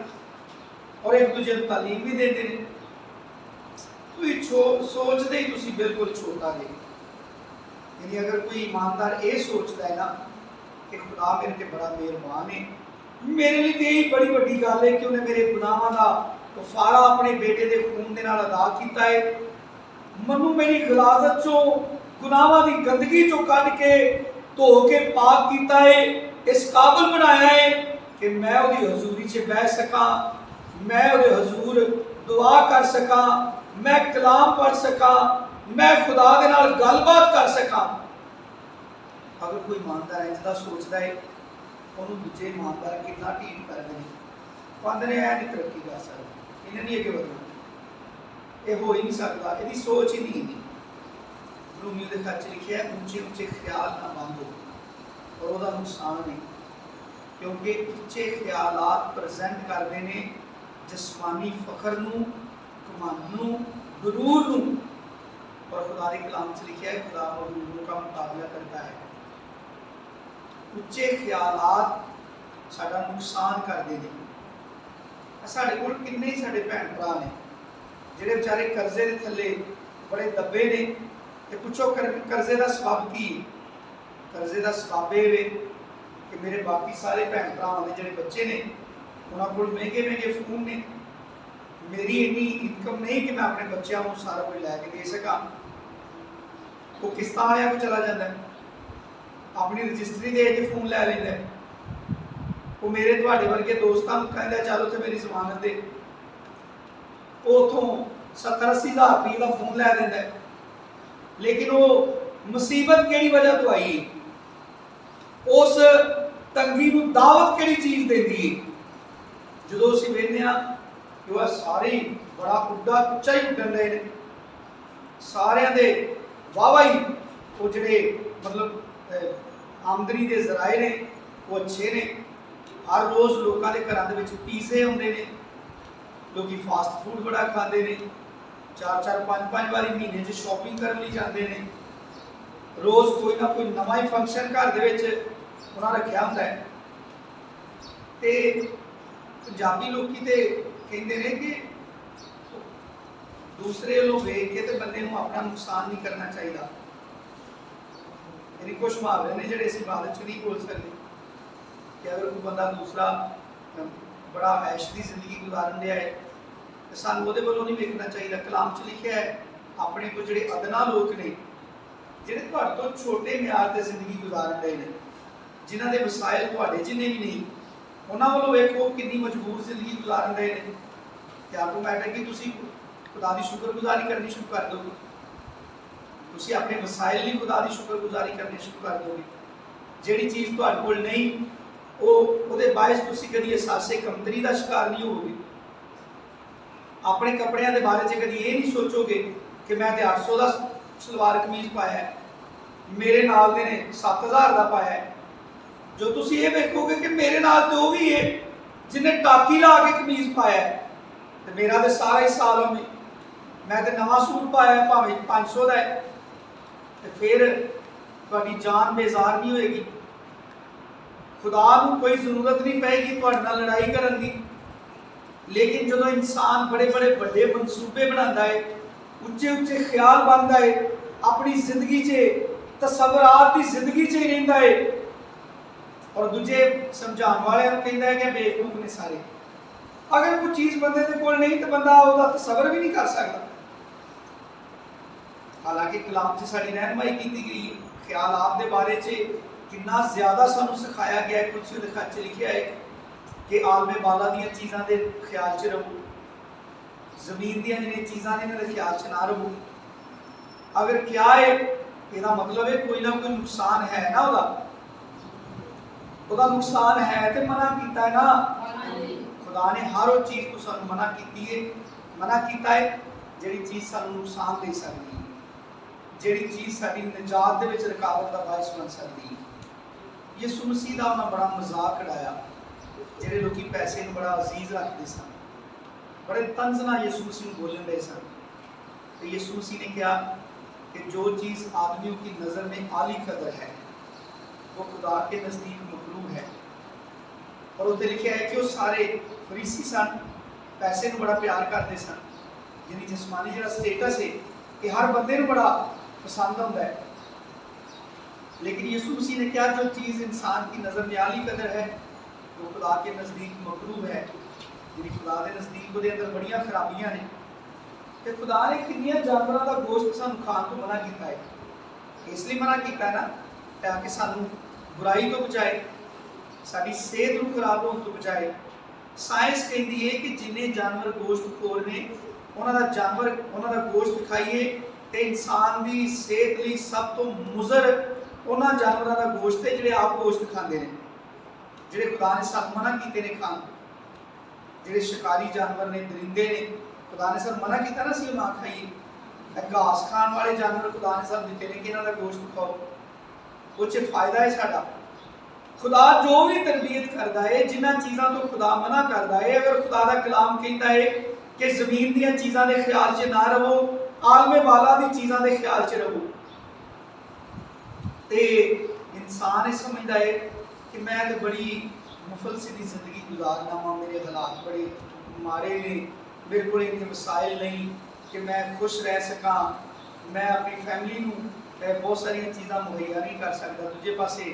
और एक दूजे को तालीम भी देते हैं। सोचते ही तुसी बिल्कुल छोटा जे। यानी अगर कोई ईमानदार ये सोचता है ना कि खुदा मेरे ते बड़ा मेहरबान है, मेरे लिए तो यही बड़ी बड़ी गल है कि उन्हें मेरे गुनाहों का कफारा अपने बेटे के खून के नाल अदा किया है, मनु मेरी गलाजत चो गुनाहों की गंदगी चो कढ़ के धो के पाक किया है, इस काबिल बनाया है कि मैं उसकी हजूरी से बह सका, मैं उसके हजूर दुआ कर सका, मैं कलाम पढ़ सका, मैं खुदा के नाल गलबात कर सका। अगर कोई ईमानदार इंज दा सोचता है, उन्होंने दूजे ईमानदार कितना ढीठ कर देने, कहते हैं ऐ नहीं तरक्की कर सकते, इन्हें नहीं अगे बढ़ना, ये हो ही नहीं सकता, इसकी सोच ही नहीं है। रोमियो के खत लिखा है ऊंचे ऊंचे ख्याल ना बांधो, और वह नुकसान नहीं, क्योंकि ऊंचे ख्यालात प्रेजेंट करते हैं जिस्मानी फखर नू, घमंड नू, गुरूर नू। और खुदा के कलाम से लिखा है खुदा गुरूरों का मुकाबला करता है। उच्चे ख्यालात साडा नुकसान करते हैं। साडे कोल किन्ने ही साडे भैन भरा ने जिहड़े बेचारे कर्जे दे थल्ले बड़े दबे ने, ते पुछो कर्जे का सबब की? कर्जे का सबब ये कि मेरे बाकी सारे भैन भरावां दे जिहड़े बच्चे ने उन्होंने कोल महंगे महंगे फोन ने, मेरी इन्नी इनकम नहीं कि मैं अपने बच्चों को सारा कुछ लैके दे सका। वो किस्तां वालियां को चला जाता है, अपनी रजिस्ट्री दे के फोन लै लेंदा है। वो मेरे तुहाडे वर्गे दोस्तां को कहंदा चलो तो मेरी जमानत दे, वो उतों 70-80 हज़ार रुपये का फोन लै देंदा है। लेकिन वो मुसीबत केड़ी वजह तो आई, उस तंगी को दावत केड़ी चीज़ देती है? जो असीं वेखदे हां कि वह सारे बड़ा उड्डा उच्चा ही उड्डन रहे हैं, सारिਆਂ ਦੇ वाहवा ही वो जिहड़े मतलब आमदनी के जराए ने वो अच्छे ने। हर रोज़ लोगों के घरों के विच पीजे आउंदे ने, लोग फास्ट फूड बड़ा खाते हैं, 4-4 5-5 बारी महीने च शॉपिंग करने जाते हैं, रोज़ कोई ना कोई नवा ही फंक्शन घर दे विच उन्हां रखिया हुंदा है। ते पंजाबी लोग तो कहते हैं कि दूसरे लोग वेख के तो बंदे को अपना नुकसान नहीं करना चाहिए। यानी कुछ मुहावरे ने जिहड़े असीं बाद च नहीं बोल सकते कि अगर कोई बंदा दूसरा बड़ा ऐश की जिंदगी गुजारन दिया है तो सानूं उहदे वल्लों नहीं वेखना चाहिए। कलाम च लिखिआ है अपने को जिहड़े अदना लोग ने, जिहड़े तुहाडे तो छोटे म्यार ते जिंदगी गुजारन दे ने, जिन्हां दे वसाइल तुहाडे जिन्ने भी नहीं, उन्हां वल्लों वेखो कितनी मजबूर जिंदगी गुजारन दे ने। ते ऑटोमैटिक ही तुसीं खुदा की शुक्रगुजारी करनी शुरू कर दोगे, तुसीं अपने वसाइल की खुदा की शुक्रगुजारी करनी शुरू कर दोगे। जिहड़ी चीज़ तुहाडे कोल नहीं ਉਹਦੇ ਬਾਅਦ ਤੁਸੀਂ ਕਦੀ ਅਹਿਸਾਸੇ ਕਮਤਰੀ ਦਾ ਸ਼ਿਕਾਰ नहीं ਹੋਵੋਗੇ। ਆਪਣੇ ਕੱਪੜਿਆਂ ਦੇ ਬਾਰੇ 'ਚ ਕਦੀ ਇਹ ਨਹੀਂ ਸੋਚੋਗੇ ਕਿ ਮੈਂ ਤੇ 800 ਦਾ ਸਲਵਾਰ ਕਮੀਜ਼ ਪਾਇਆ ਹੈ, ਮੇਰੇ ਨਾਲ ਦੇ ਨੇ 7000 ਦਾ ਪਾਇਆ ਹੈ। ਜੋ ਤੁਸੀਂ ਇਹ ਵੇਖੋਗੇ ਕਿ ਮੇਰੇ ਨਾਲ ਤੇ ਉਹ ਵੀ ਹੈ ਜਿਹਨੇ ਟਾਕੀ ਲਾ ਕੇ ਕਮੀਜ਼ ਪਾਇਆ ਹੈ, ਤੇ ਮੇਰਾ ਤੇ ਸਾਰਾ ਹੀ ਸਾਲ ਉਹਨੇ, ਮੈਂ ਤੇ ਨਵਾਂ ਸੂਟ ਪਾਇਆ ਭਾਵੇਂ 500 ਦਾ ਹੈ, ਤੇ ਫਿਰ ਤੁਹਾਡੀ ਜਾਨ ਬੇਜ਼ਾਰ नहीं होएगी। खुदा को कोई जरूरत नहीं पेगी तुहाडे नाल लड़ाई करन दी। लेकिन जो इंसान बड़े बड़े बड़े मनसूबे बनाता है, उच्चे उच्चे ख्याल बनता है, अपनी जिंदगी च तसव्वुरात की जिंदगी च ही रहिंदा है, और दूजे समझाने वाले कहता है कि बेवकूफ ने सारे। अगर कोई चीज़ बंदे के कोल नहीं तो बंदा उसका तसव्वुर भी नहीं कर सकता। हालांकि कलाम से साड़ी रहनुमाई की गई है, ख्यालात के बारे च कितना ज़्यादा सानू सिखाया गया है। कुछ खत च लिखा है कि आलमे बाला दी चीज़ों के ख्याल च रहो, जमीन दी जिहड़ियां चीज़ां ने इन्हां दे ख्याल च ना रहो। अगर क्या है इसका मतलब है कोई ना कोई नुकसान है ना, उसका नुकसान है तो मना किया है ना। खुदा ने हर वो चीज़ को सानू मना की है, मना किया है जिहड़ी चीज़ सानू नुकसान दे सकती है, जिहड़ी चीज़ साडी निजात दे विच रुकावट का बायस बन सकती है। यीशु मसीह का उन्होंने बड़ा मजाक उड़ाया ਜਿਹੜੇ ਲੋਕੀ ਪੈਸੇ ਨੂੰ ਬੜਾ ਅਜ਼ੀਜ਼ ਰੱਖਦੇ ਸਨ, बड़े तंज ਨਾਲ यीशु मसीह ਨੂੰ बोलन रहे सन। तो यीशु मसीह ने कहा कि जो चीज़ आदमियों की नज़र में आली कदर है वो खुदा के नज़दीक मकरूह है। और उत्थे लिखा है कि वो सारे फरीसी सन, पैसे को बड़ा प्यार करते सन, यानी जिस्मानी जो स्टेटस है कि हर बंदे को बड़ा पसंद आता है। लेकिन यीशु मसीह ने कहा जो चीज़ इंसान की नज़र में आली कदर है वो खुदा के नज़दीक मकरूह है, यानी खुदा के नज़दीक उसके अंदर बड़ियां खराबियां ने। तो खुदा ने कितने जानवरों का गोश्त सानू खाण तो मना किया है, इसलिए मना किया ना ताकि सानू बुराई तो बचाए, साडी सेहत को खराब होने तो बचाए। साइंस कहती है कि जिन्हें जानवर गोश्त खोर ने उन्होंने गोश्त खाइए तो इंसान की सेहत लिए सब तो मुज़र उन्होंने जानवरों का गोश्त है जिहड़े आप गोश्त खाते हैं, जिहड़े खुदा ने सानू मना किए ने खाण। जिहड़े शिकारी जानवर ने, दरिंदे ने, खुदा ने सानू मना किया ना सी ना खाइए। घास खाण वाले जानवर खुदा ने सानू दिते ने कि इन्हां दा गोश्त खाओ, उस फायदा है साडा। खुदा जो भी तरबियत करता है, जिन्हां चीज़ों तो खुदा मना करता है, अगर खुदा का कलाम कहता है कि जमीन दी चीज़ों के ख्याल च ना रहो, आलमे वाला दी चीज़ों के ख्याल च रहो, तो इंसान ये समझता है कि मैं तो बड़ी मुफल सी जिंदगी गुजारना वा, मेरे हालात बड़े माड़े ने, मेरे को इतने वसाइल नहीं कि मैं खुश रह सका, मैं अपनी फैमिली को बहुत सारिया चीज़ां मुहैया नहीं कर सकता। दूजे पासे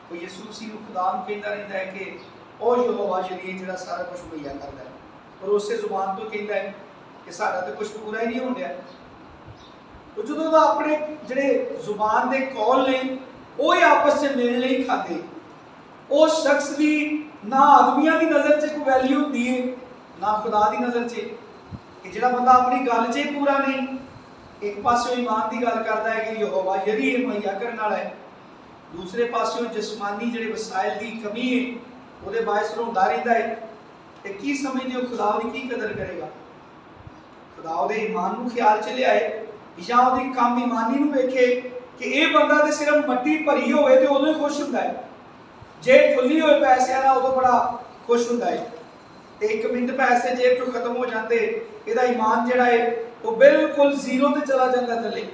कोई यीशु मसीह को खुदा कहता रहता है कि और यहोवा जलील जिहड़ा सारा कुछ मुहैया करता है, और उस जुबान तो कहता है कि साडा तो कुछ पूरा ही नहीं हो रहा। तो जो अपने जिहड़े जुबान के कौल ने वो आपस में मेल नहीं खाते, उस शख्स की ना आदमियों की नज़र से कोई वैल्यू होती है ना खुदा की नज़र से, कि जिहड़ा बंदा अपनी गल च पूरा नहीं, एक पासों ईमान की गल करता है कि यहोवा यरी मुहैया करने वाला है, दूसरे पासों जिस्मानी जिहड़े वसाइल की कमी है वो बायस रोंदा रहता है, तो की समझते हो खुदा की की कदर करेगा? खुदा वो ईमान को ख्याल च लियाए या वो काम ईमानी को वेखे कि यह बंदा तो सिर्फ मट्टी भरी होवे तो उदों ही खुश होंदा है, जे खुली हुए पैसे ना उदों बड़ा खुश होंदा है, तो एक मिनट पैसे जेब चो खत्म हो जाते इसदा ईमान जिहड़ा है वो बिल्कुल जीरो ते चला जाता थले।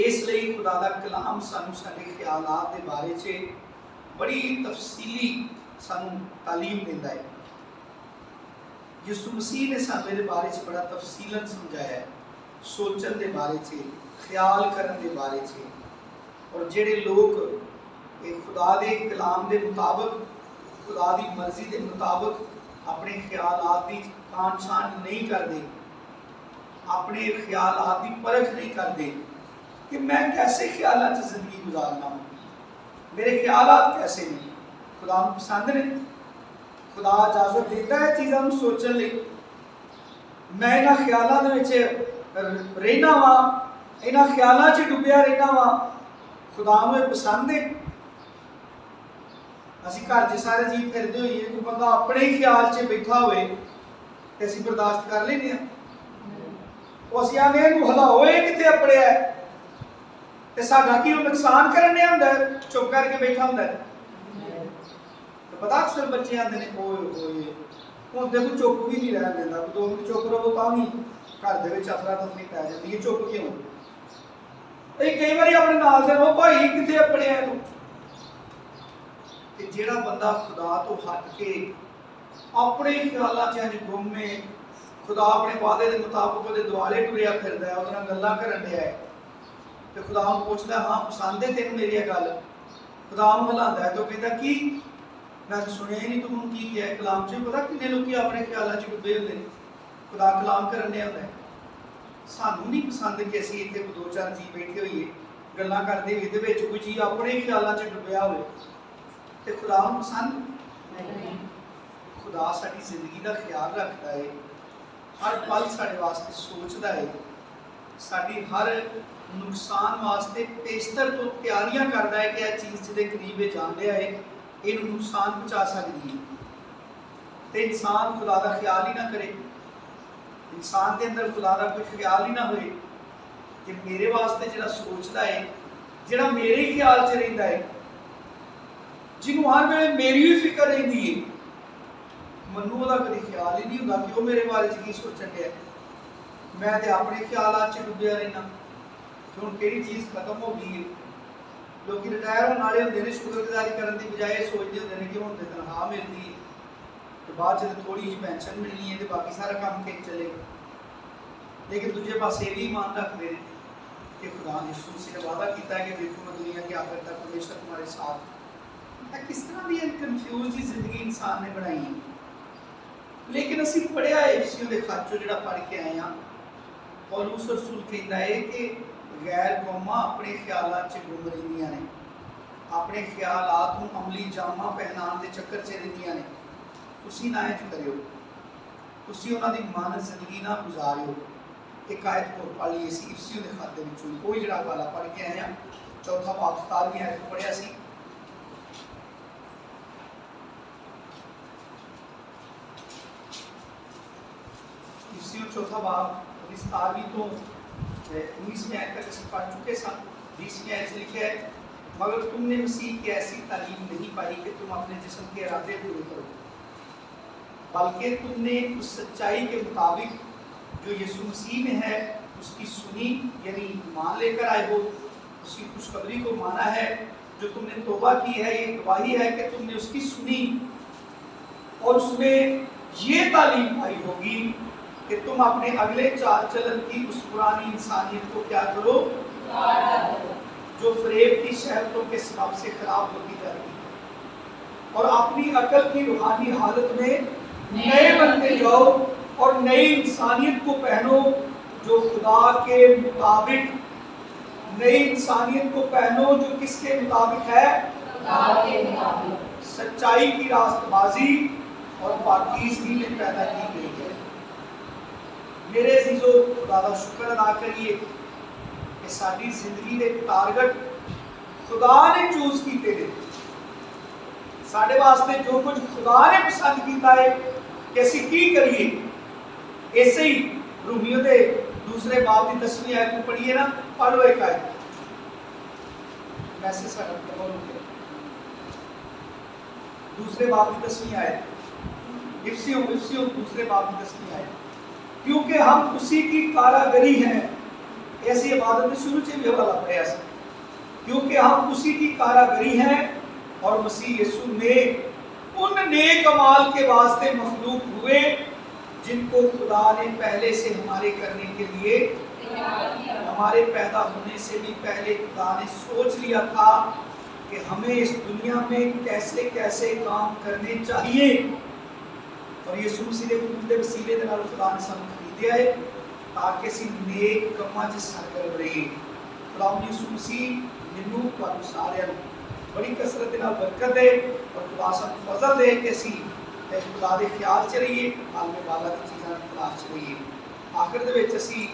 इसलिए खुदा दा कलाम सानू साडे ख्यालात दे बारे च बड़ी तफसीली सानू तालीम देता है। यीशु मसीह ने सानू इहदे बारे च बड़ा तफसीलन समझाया है, सोचन दे बारे च, ख्याल करन दे बारे च। और जिहड़े लोग खुदा दे कलाम दे मुताबिक, खुदा दी मर्जी के मुताबिक अपने ख्यालात की काट छांट नहीं करते, अपने ख्यालात की परख नहीं करते कि मैं कैसे ख्यालात से जिंदगी गुजारना हूँ, मेरे ख्यालात कैसे नहीं, खुदा को पसंद नहीं, खुदा इजाजत देता है चीज़ों को सोचने लिए, मैं इन्हां ख्यालों के रहना वा, इन्हां ख्यालों च डुबिया रहना वा, खुदा को पसंद है। असीं घर च सारे जी फिरते होइए, कोई बंदा अपने ही ख्याल च बैठा होए तो असीं बर्दाश्त कर लेंगे, असीं आने हलाओ कितने अपने है, तो साडा की नुकसान करने होंदा है, चुप करके बैठा होंदा है। तो पता अक्सर बच्चे आते हैं ओए ओए हुण ते कोई चुप भी नहीं रहन देंदा, 2 मिनट चुप रहो तां भी घर दे विच अफरा तफरी पै जांदी है, चुप क्यों? कई बार अपने नाल दे नो भाई कितने अपने है तू, जिहड़ा बंदा खुदा तो हट के अपने ख्यालों च गुम में, खुदा अपने वादे के मुताबिक वो दुआले टुरिया फिरदा है, उहदे नाल गल्लां करन दिया है, तो खुदा नूं पुछदा हाँ पसंद है तेन मेरी गल, खुदा नूं हिलांदा है तो कहता की मैं सुनिया ही नहीं, तू मैनूं की किया कलाम च? पता कितने लोग अपने ख्यालों च डुबे होंदे ने, खुदा कलाम करन दिया होंदा है। सानूं नहीं पसंद कि असीं इत्थे 2-4 जी बैठे होइए गल्लां करदे होइए, इहदे विच कोई जी अपने ख्यालों च डुबिया होवे, तो खुदा को पसंद नहीं। खुदा साडी जिंदगी का ख्याल रखता है, हर पल साडे वास्ते सोचता है, साडी हर नुकसान वास्ते पेशतर तो तैयारियां करता है कि यह चीज़ जिहदे करीब जान लिया है ये नुकसान पहुँचा सकती है। तो इंसान खुदा का ख्याल ही ना करे, इंसान के अंदर खुदा का कोई ख्याल ही ना होए कि मेरे वास्ते जिहड़ा सोचता है, जिहड़ा मेरे ही ख्याल च रहिंदा है, जिन्हों हर वेले मेरी भी फिक्र रहिंदी है, मन्नू ओहदा कदी ख्याल ही नहीं हुंदा कि वह मेरे बारे च की सोचन दिया। मैं तो अपने ख्यालात च डुबिया रहना कि हुण किहड़ी चीज़ खत्म हो गई है। लोग रिटायर होने वाले होंगे ने, शुक्रगुजारी करने की बजाय सोचते होंगे ने कि हुण ते तनख्वाह मिलती है तो बाद च थोड़ी जी पेंशन मिलनी है तो बाकी सारा काम ठीक चलेगा। लेकिन दूजे पास ये भी ईमान रखते हैं कि खुदा यीशु मसीह ने वादा किया है कि देखो मैं दुनिया के आखिर तक हमेशा तुम्हारे साथ। किस तरह की कन्फ्यूज की जिंदगी इंसान ने बनाई है। लेकिन असी पढ़िया इफिसियों के खत चो जिहड़ा पढ़ के आए हैं, पौलुस रसूल कहता है कि गैर कौमां अपने ख्यालात च गुम रहिंदियां ने, अपने ख्यालात नूं अमली जामा पहनाने के चक्कर च रहिंदियां ने। तुसीं ना इंज करियो, तुसीं उन्हां दी मानस जिंदगी ना गुजारियो। एक आयत को पढ़ ली सी इफिसियों के खत दे विचों, कोई जिहड़ा वाला पढ़ के आए हैं, चौथा बाब 17वीं आयत पढ़िया सी। इफिसियों चौथा बाब 17वीं तो 19वीं आयत तक ਅਸੀਂ पढ़ चुके सन। 20वीं आयत से लिखा है, मगर तुमने मसीह की ऐसी तालीम नहीं पाई कि तुम अपने जिस्म के इरादे पूरे करो, बल्कि तुमने उस सच्चाई के मुताबिक जो यीशु मसीह में है उसकी सुनी, यानी ईमान लेकर आए हो, उसकी खुशखबरी को माना है। जो तुमने तौबा की है, ये गवाही है कि तुमने उसकी सुनी और उसमें ये तालीम पाई होगी कि तुम अपने अगले चाल चलन की उस पुरानी इंसानियत को क्या करो, जो फरेब की शहरतों के सबब से खराब होती जाती है, और अपनी अकल की रूहानी हालत में नए बनते जाओ और नई इंसानियत को पहनो जो खुदा के मुताबिक, नई इंसानियत को पहनो जो किसके मुताबिक है, खुदा के मुताबिक, सच्चाई की रास्तबाजी और पाकीज़गी में पैदा की गई है। मेरे अजीजों, खुदा का शुक्र अदा करिए कि साडी जिंदगी के टारगेट खुदा ने चूज किए थे। साडे वास्ते जो कुछ खुदा ने पसंद किया है कि असी की करिए, ऐसे ही रोमियो के दूसरे बाब की 10वीं आयत को पढ़िए ना, पढ़ लो एक आयत, मैसेज साडा कवर हो गया। दूसरे बाब की 10वीं आयत, इफिसियों दूसरे बाब की 10वीं आयत, क्योंकि हम उसी की कारागरी हैं। ऐसी इबादत शुरू से भी हवाला पढ़ा सा, क्योंकि हम उसी की कारागरी हैं और मसीह यीशु में उन नेक अमाल के वास्ते मखलूक हुए जिनको खुदा ने पहले से हमारे करने के लिए, हमारे पैदा होने से भी पहले खुदा ने सोच लिया था कि हमें इस दुनिया में कैसे कैसे काम करने चाहिए। और यीशु मसीह के खून के वसीले दे नाल खुदा ने सानू खरीदिया है ताकि असीं नेक कामां 'च सरगर्म रहीए। खुदा यीशु मसीह मैनूं तुहानूं सारिआं नूं बड़ी कसरत दे नाल बरकत दे और खुदा सानूं फजल दे कि असीं खुदा दे ख्याल 'च रहीए, आलमे वाला दी चीज़ां दी तलाश 'च रहीए। आखिर दे विच असीं